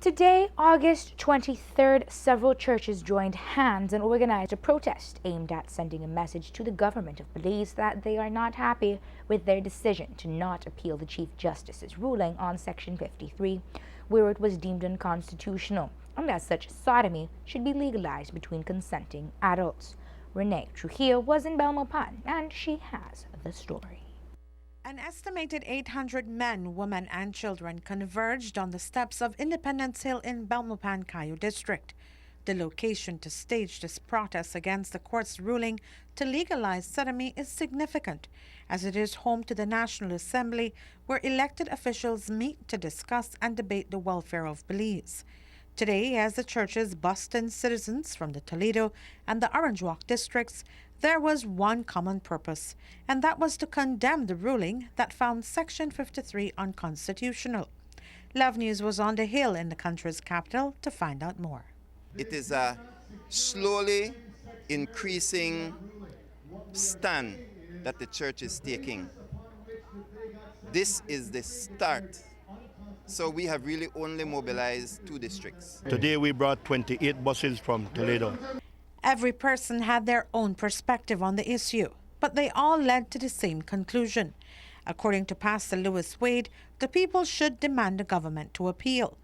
Today, August 23rd, several churches joined hands and organized a protest aimed at sending a message to the government of Belize that they are not happy with their decision to not appeal the Chief Justice's ruling on Section 53, where it was deemed unconstitutional, and that such sodomy should be legalized between consenting adults. Renee Trujillo was in Belmopan, and she has the story. An estimated 800 men, women, and children converged on the steps of Independence Hill in Belmopan, Cayo District. The location to stage this protest against the court's ruling to legalize sodomy is significant, as it is home to the National Assembly, where elected officials meet to discuss and debate the welfare of Belize. Today, as the churches bussed in citizens from the Toledo and the Orange Walk districts, there was one common purpose, and that was to condemn the ruling that found Section 53 unconstitutional. Love News was on the Hill in the country's capital to find out more. It is a slowly increasing stand that the church is taking. This is the start. So we have really only mobilized 2 districts. Today we brought 28 buses from Toledo. Every person had their own perspective on the issue, but they all led to the same conclusion. According to Pastor Lewis Wade, the people should demand the government to appeal.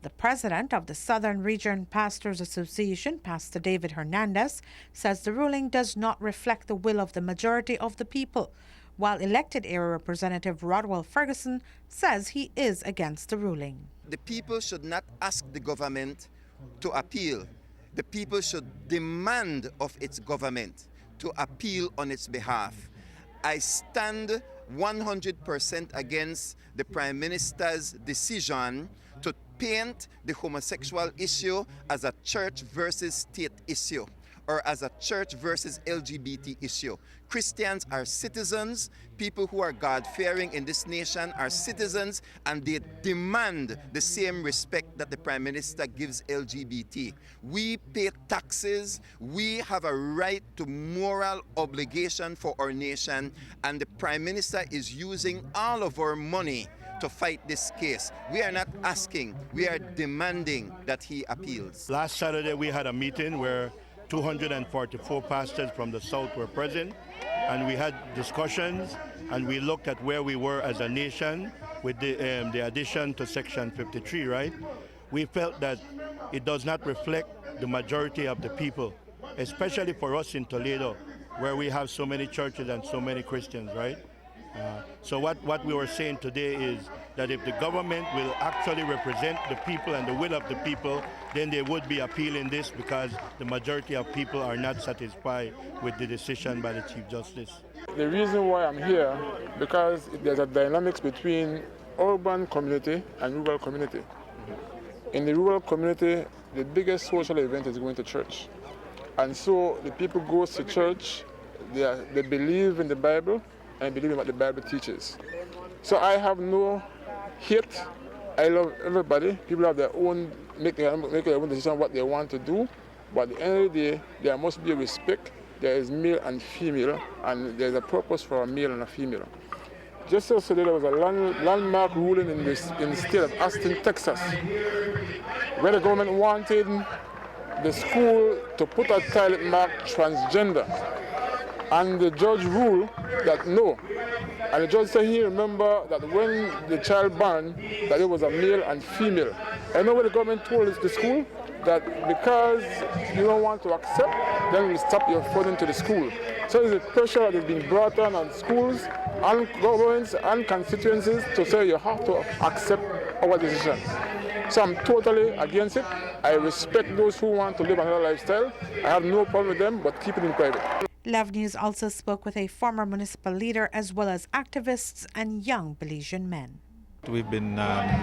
The president of the Southern Region Pastors Association, Pastor David Hernandez, says the ruling does not reflect the will of the majority of the people, while elected area Representative Rodwell Ferguson says he is against the ruling. The people should not ask the government to appeal. The people should demand of its government to appeal on its behalf. I stand 100% against the Prime Minister's decision to paint the homosexual issue as a church versus state issue, or as a church versus LGBT issue. Christians are citizens. People who are God-fearing in this nation are citizens, and they demand the same respect that the Prime Minister gives LGBT. We pay taxes. We have a right to moral obligation for our nation, and the Prime Minister is using all of our money to fight this case. We are not asking, we are demanding that he appeals. Last Saturday we had a meeting where 244 pastors from the South were present, and we had discussions, and we looked at where we were as a nation with the addition to Section 53, right? We felt that it does not reflect the majority of the people, especially for us in Toledo, where we have so many churches and so many Christians, right? So what we were saying today is that if the government will actually represent the people and the will of the people, then they would be appealing this, because the majority of people are not satisfied with the decision by the Chief Justice. The reason why I'm here, because there's a dynamics between urban community and rural community. In the rural community, the biggest social event is going to church. And so the people go to church, they believe in the Bible, and believe in what the Bible teaches. So I have no hate. I love everybody. People have their own, make their own decision what they want to do. But at the end of the day, there must be a respect. There is male and female, and there's a purpose for a male and a female. Just yesterday, there was a landmark ruling in the state of Austin, Texas, where the government wanted the school to put a toilet mark transgender. And the judge ruled that no. And the judge said he remember that when the child born, that it was a male and female. And know what the government told the school? That because you don't want to accept, then we'll stop your funding to the school. So there's a pressure that is being brought on schools and governments and constituencies to say you have to accept our decision. So I'm totally against it. I respect those who want to live another lifestyle. I have no problem with them, but keep it in private. Love News also spoke with a former municipal leader as well as activists and young Belizean men. We've been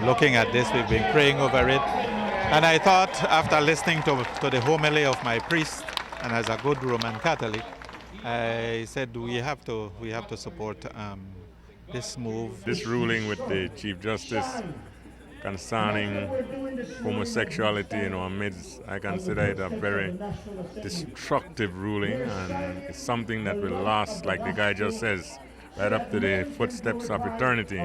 looking at this, we've been praying over it, and I thought after listening to the homily of my priest, and as a good Roman Catholic, I said we have to support this move. This ruling with the Chief Justice concerning homosexuality in our midst, I consider it a very destructive ruling, and it's something that will last, like the guy just says, right up to the footsteps of eternity.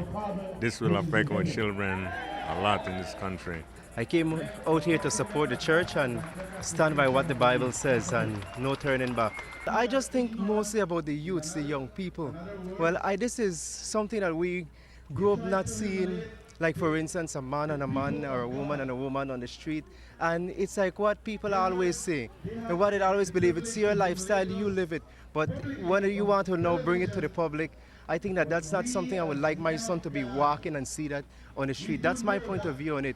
This will affect our children a lot in this country. I came out here to support the church and stand by what the Bible says and no turning back. I just think mostly about the youths, the young people. Well, this is something that we grew up not seeing, like for instance, a man and a man or a woman and a woman on the street. And it's like what people always say and what they always believe. It's your lifestyle, you live it. But when you want to now bring it to the public, I think that that's not something I would like my son to be walking and see that on the street. That's my point of view on it.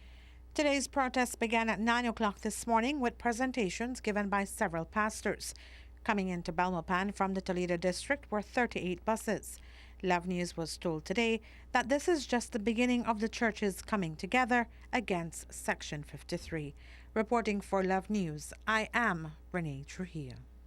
Today's protest began at 9 o'clock this morning with presentations given by several pastors. Coming into Belmopan from the Toledo district were 38 buses. Love News was told today that this is just the beginning of the churches coming together against Section 53. Reporting for Love News, I am Renee Trujillo.